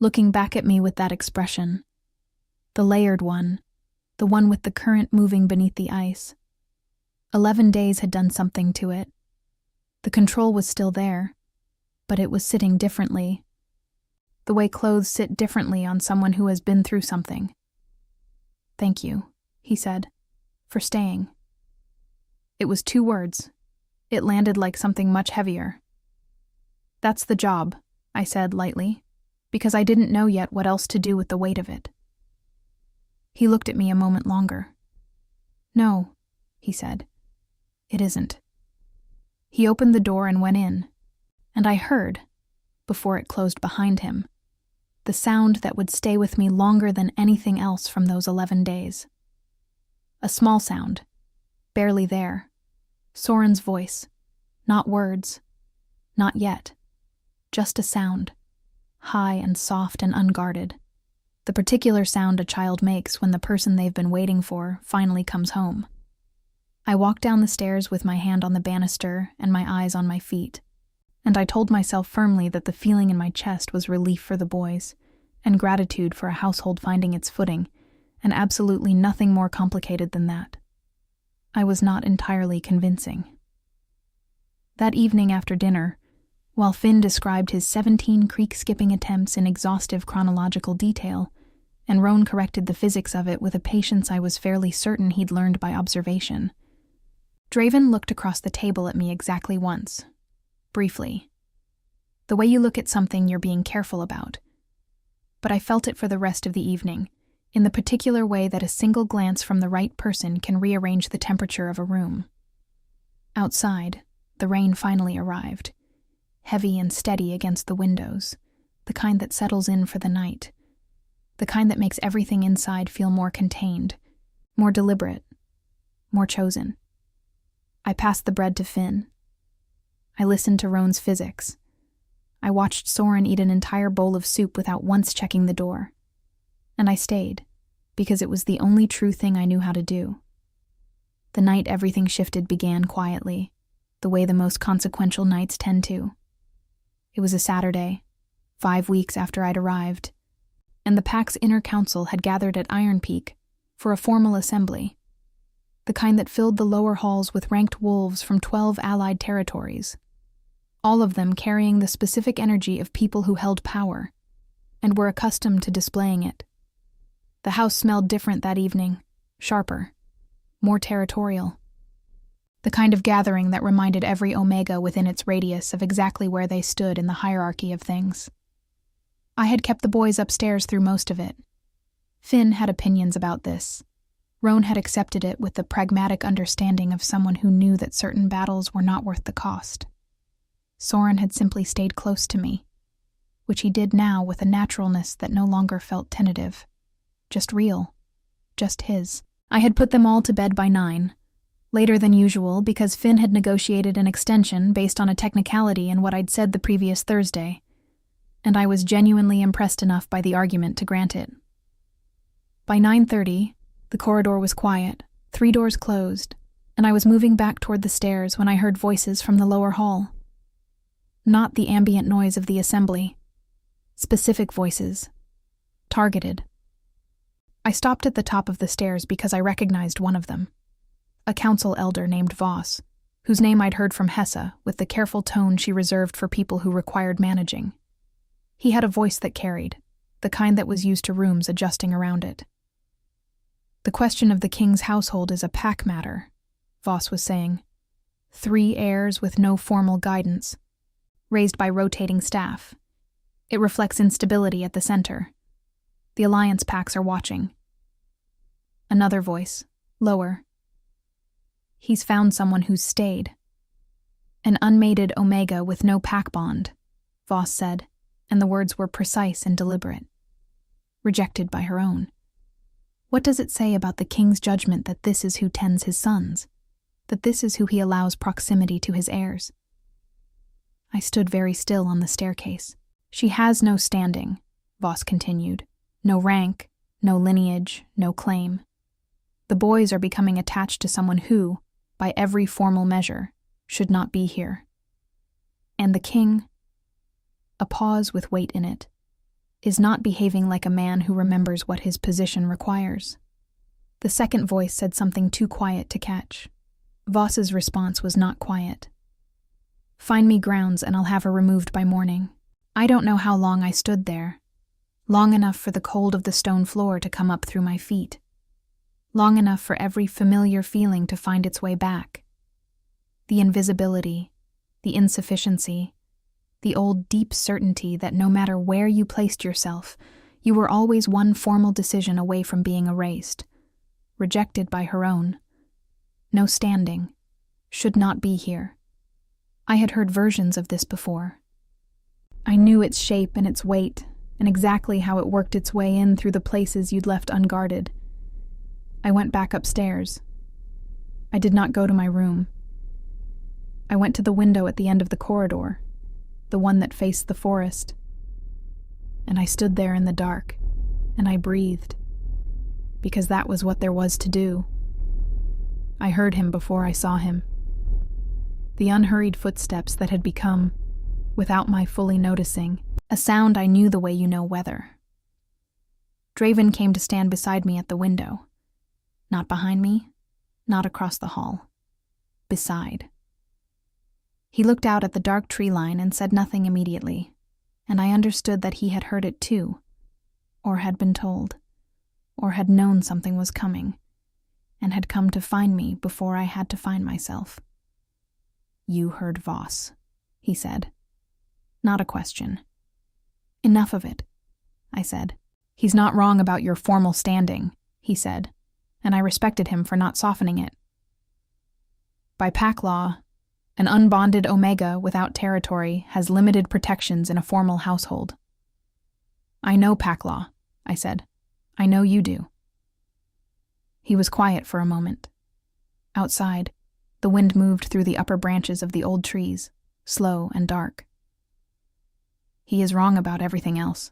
Speaker 1: looking back at me with that expression. The layered one, the one with the current moving beneath the ice. 11 days had done something to it. The control was still there, but it was sitting differently. The way clothes sit differently on someone who has been through something. "Thank you," he said, "for staying." It was 2 words. It landed like something much heavier. "That's the job," I said lightly, because I didn't know yet what else to do with the weight of it. He looked at me a moment longer. "No," he said, "it isn't." He opened the door and went in, and I heard, before it closed behind him, the sound that would stay with me longer than anything else from those 11 days. A small sound, barely there. Soren's voice, not words, not yet, just a sound, high and soft and unguarded. The particular sound a child makes when the person they've been waiting for finally comes home. I walked down the stairs with my hand on the banister and my eyes on my feet, and I told myself firmly that the feeling in my chest was relief for the boys, and gratitude for a household finding its footing, and absolutely nothing more complicated than that. I was not entirely convincing. That evening after dinner, while Finn described his 17 creek-skipping attempts in exhaustive chronological detail, and Roan corrected the physics of it with a patience I was fairly certain he'd learned by observation, Draven looked across the table at me exactly once, briefly. The way you look at something you're being careful about. But I felt it for the rest of the evening, in the particular way that a single glance from the right person can rearrange the temperature of a room. Outside, the rain finally arrived, heavy and steady against the windows, the kind that settles in for the night, the kind that makes everything inside feel more contained, more deliberate, more chosen. I passed the bread to Finn. I listened to Roan's physics. I watched Soren eat an entire bowl of soup without once checking the door. And I stayed, because it was the only true thing I knew how to do. The night everything shifted began quietly, the way the most consequential nights tend to. It was a Saturday, 5 weeks after I'd arrived, and the Pack's inner council had gathered at Ironpeak for a formal assembly, the kind that filled the lower halls with ranked wolves from 12 allied territories, all of them carrying the specific energy of people who held power, and were accustomed to displaying it. The house smelled different that evening, sharper, more territorial. The kind of gathering that reminded every Omega within its radius of exactly where they stood in the hierarchy of things. I had kept the boys upstairs through most of it. Finn had opinions about this. Roan had accepted it with the pragmatic understanding of someone who knew that certain battles were not worth the cost. Soren had simply stayed close to me, which he did now with a naturalness that no longer felt tentative. Just real. Just his. I had put them all to bed by 9, later than usual because Finn had negotiated an extension based on a technicality in what I'd said the previous Thursday, and I was genuinely impressed enough by the argument to grant it. By 9:30, the corridor was quiet, 3 doors closed, and I was moving back toward the stairs when I heard voices from the lower hall. Not the ambient noise of the assembly. Specific voices. Targeted. I stopped at the top of the stairs because I recognized one of them. A council elder named Voss, whose name I'd heard from Hessa with the careful tone she reserved for people who required managing. He had a voice that carried, the kind that was used to rooms adjusting around it. The question of the king's household is a pack matter, Voss was saying. 3 heirs with no formal guidance, raised by rotating staff. It reflects instability at the center. The alliance packs are watching. Another voice, lower. He's found someone who's stayed. An unmated Omega with no pack bond, Voss said, and the words were precise and deliberate. Rejected by her own. What does it say about the king's judgment that this is who tends his sons? That this is who he allows proximity to his heirs? I stood very still on the staircase. She has no standing, Voss continued. No rank, no lineage, no claim. The boys are becoming attached to someone who, by every formal measure, should not be here. And the king, a pause with weight in it, is not behaving like a man who remembers what his position requires. The second voice said something too quiet to catch. Voss's response was not quiet. Find me grounds and I'll have her removed by morning. I don't know how long I stood there. Long enough for the cold of the stone floor to come up through my feet. Long enough for every familiar feeling to find its way back. The invisibility, the insufficiency, the old deep certainty that no matter where you placed yourself, you were always one formal decision away from being erased, rejected by her own. No standing, should not be here. I had heard versions of this before. I knew its shape and its weight, and exactly how it worked its way in through the places you'd left unguarded. I went back upstairs. I did not go to my room. I went to the window at the end of the corridor, the one that faced the forest. And I stood there in the dark, and I breathed, because that was what there was to do. I heard him before I saw him. The unhurried footsteps that had become, without my fully noticing, a sound I knew the way you know weather. Draven came to stand beside me at the window. Not behind me, not across the hall. Beside. He looked out at the dark tree line and said nothing immediately, and I understood that he had heard it too, or had been told, or had known something was coming, and had come to find me before I had to find myself. You heard Voss, he said. Not a question. Enough of it, I said. He's not wrong about your formal standing, he said, and I respected him for not softening it. By pack law, an unbonded Omega without territory has limited protections in a formal household. I know pack law, I said. I know you do. He was quiet for a moment. Outside, the wind moved through the upper branches of the old trees, slow and dark. He is wrong about everything else.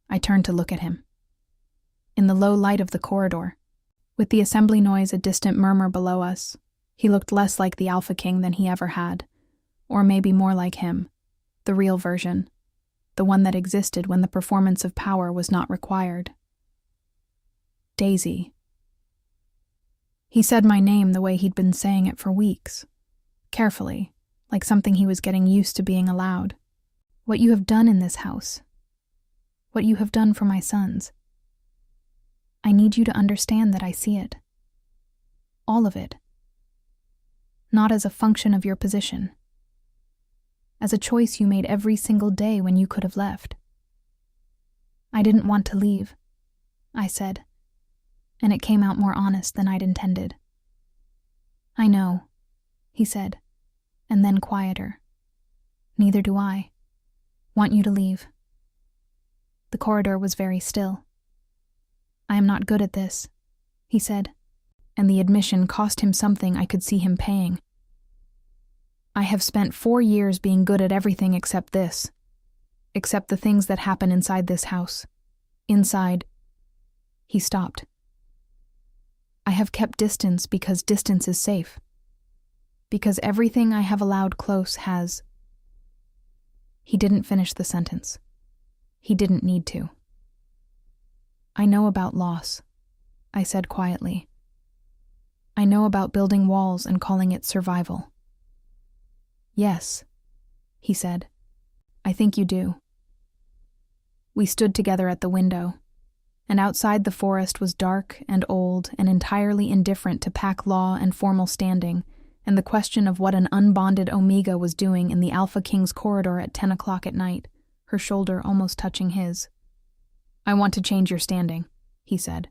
Speaker 1: I turned to look at him. In the low light of the corridor, with the assembly noise a distant murmur below us, he looked less like the Alpha King than he ever had, or maybe more like him, the real version, the one that existed when the performance of power was not required. Daisy. He said my name the way he'd been saying it for weeks, carefully, like something he was getting used to being allowed. What you have done in this house. what you have done for my sons. I need you to understand that I see it. All of it. Not as a function of your position. As a choice you made every single day when you could have left. I didn't want to leave, I said, and it came out more honest than I'd intended. I know, he said, and then quieter. Neither do I. Want you to leave. The corridor was very still. I am not good at this, he said, and the admission cost him something I could see him paying. I have spent 4 years being good at everything except this. Except the things that happen inside this house. Inside. He stopped. I have kept distance because distance is safe. Because everything I have allowed close has... He didn't finish the sentence. He didn't need to. I know about loss, I said quietly. I know about building walls and calling it survival. Yes, he said. I think you do. We stood together at the window, and outside the forest was dark and old and entirely indifferent to pack law and formal standing, and the question of what an unbonded Omega was doing in the Alpha King's corridor at 10 o'clock at night, her shoulder almost touching his. I want to change your standing, he said,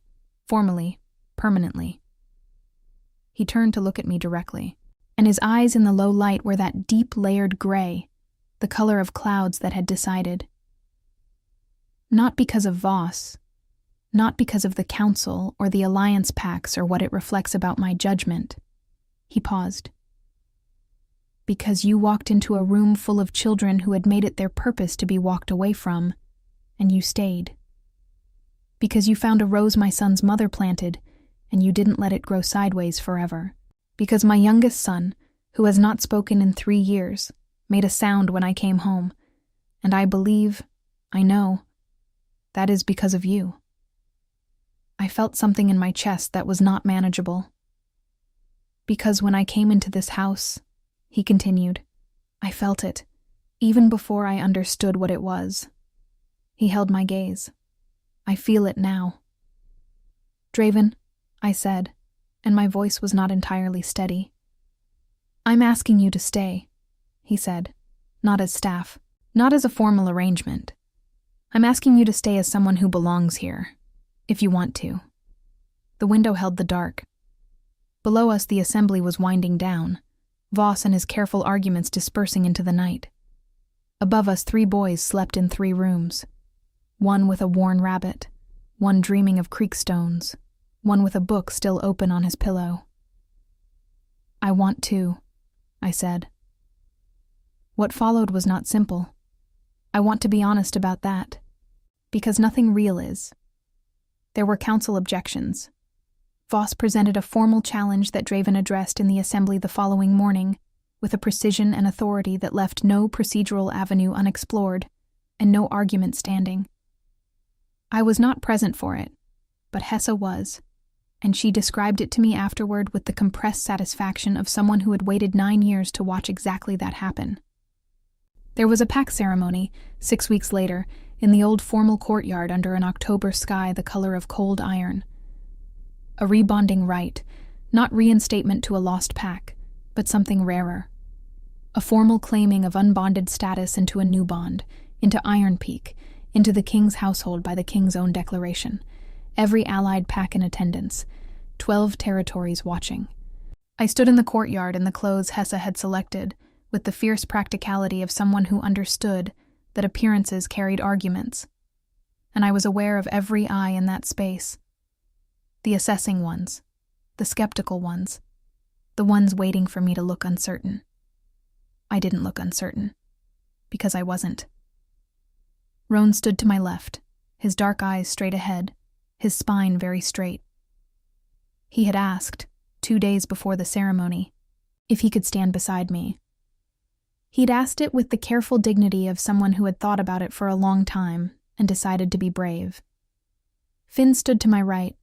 Speaker 1: formally, permanently. He turned to look at me directly, and his eyes in the low light were that deep layered gray, the color of clouds that had decided. Not because of Voss, not because of the Council or the Alliance Pacts or what it reflects about my judgment. He paused. Because you walked into a room full of children who had made it their purpose to be walked away from, and you stayed. Because you found a rose my son's mother planted, and you didn't let it grow sideways forever. Because my youngest son, who has not spoken in 3 years, made a sound when I came home, and I believe, I know, that is because of you. I felt something in my chest that was not manageable. Because when I came into this house, he continued, I felt it, even before I understood what it was. He held my gaze. I feel it now. Draven, I said, and my voice was not entirely steady. I'm asking you to stay, he said, not as staff, not as a formal arrangement. I'm asking you to stay as someone who belongs here, if you want to. The window held the dark. Below us the assembly was winding down, Voss and his careful arguments dispersing into the night. Above us 3 boys slept in 3 rooms, one with a worn rabbit, one dreaming of creek stones, one with a book still open on his pillow. I want to, I said. What followed was not simple. I want to be honest about that, because nothing real is. There were council objections. Voss presented a formal challenge that Draven addressed in the assembly the following morning, with a precision and authority that left no procedural avenue unexplored, and no argument standing. I was not present for it, but Hessa was, and she described it to me afterward with the compressed satisfaction of someone who had waited 9 years to watch exactly that happen. There was a pact ceremony, 6 weeks later, in the old formal courtyard under an October sky the color of cold iron. A rebonding rite, not reinstatement to a lost pack, but something rarer. A formal claiming of unbonded status into a new bond, into Ironpeak, into the king's household by the king's own declaration. Every allied pack in attendance, 12 territories watching. I stood in the courtyard in the clothes Hessa had selected, with the fierce practicality of someone who understood that appearances carried arguments. And I was aware of every eye in that space. The assessing ones, the skeptical ones, the ones waiting for me to look uncertain. I didn't look uncertain, because I wasn't. Roan stood to my left, his dark eyes straight ahead, his spine very straight. He had asked, 2 days before the ceremony, if he could stand beside me. He'd asked it with the careful dignity of someone who had thought about it for a long time and decided to be brave. Finn stood to my right,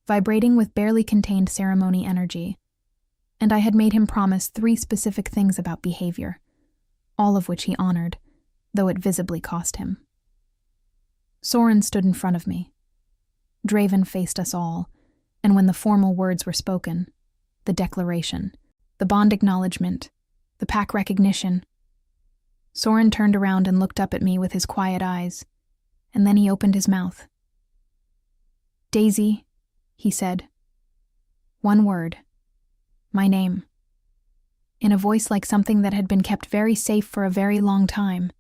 Speaker 1: vibrating with barely contained ceremony energy, and I had made him promise 3 specific things about behavior, all of which he honored, though it visibly cost him. Soren stood in front of me. Draven faced us all, and when the formal words were spoken, the declaration, the bond acknowledgement, the pack recognition, Soren turned around and looked up at me with his quiet eyes, and then he opened his mouth. "Daisy," he said. One word. My name. In a voice like something that had been kept very safe for a very long time,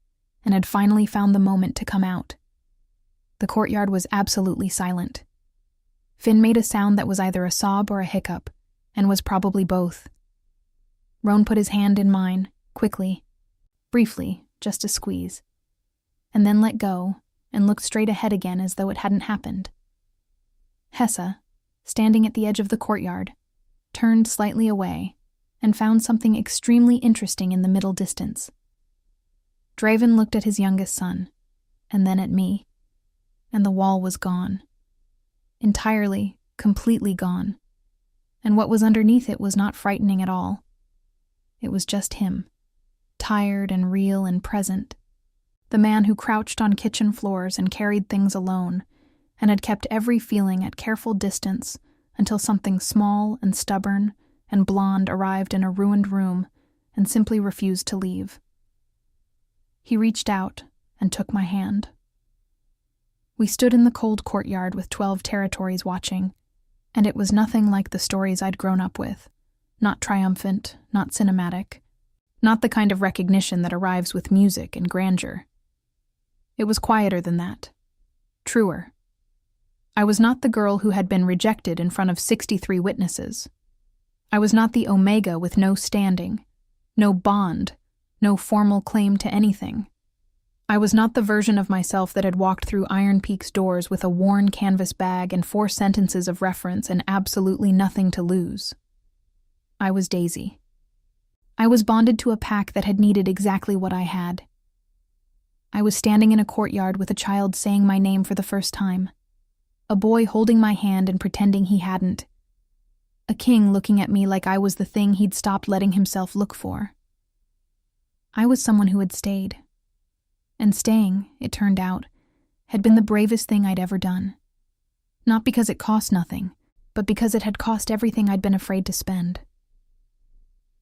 Speaker 1: and had finally found the moment to come out. The courtyard was absolutely silent. Finn made a sound that was either a sob or a hiccup, and was probably both. Roan put his hand in mine, quickly, briefly, just a squeeze, and then let go and looked straight ahead again as though it hadn't happened. Hessa, standing at the edge of the courtyard, turned slightly away and found something extremely interesting in the middle distance. Draven looked at his youngest son, and then at me, and the wall was gone. Entirely, completely gone. And what was underneath it was not frightening at all. It was just him, tired and real and present. The man who crouched on kitchen floors and carried things alone, and had kept every feeling at careful distance until something small and stubborn and blonde arrived in a ruined room and simply refused to leave. He reached out and took my hand. We stood in the cold courtyard with 12 territories watching, and it was nothing like the stories I'd grown up with. Not triumphant, not cinematic, not the kind of recognition that arrives with music and grandeur. It was quieter than that. Truer. I was not the girl who had been rejected in front of 63 witnesses. I was not the Omega with no standing, no bond, no formal claim to anything. I was not the version of myself that had walked through Ironpeak's doors with a worn canvas bag and 4 sentences of reference and absolutely nothing to lose. I was Daisy. I was bonded to a pack that had needed exactly what I had. I was standing in a courtyard with a child saying my name for the first time. A boy holding my hand and pretending he hadn't. A king looking at me like I was the thing he'd stopped letting himself look for. I was someone who had stayed. And staying, it turned out, had been the bravest thing I'd ever done. Not because it cost nothing, but because it had cost everything I'd been afraid to spend.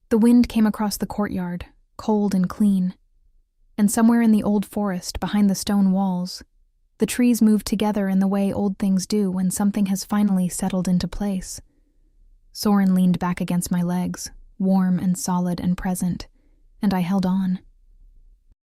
Speaker 1: The wind came across the courtyard, cold and clean, and somewhere in the old forest, behind the stone walls, the trees moved together in the way old things do when something has finally settled into place. Soren leaned back against my legs, warm and solid and present, and I held on.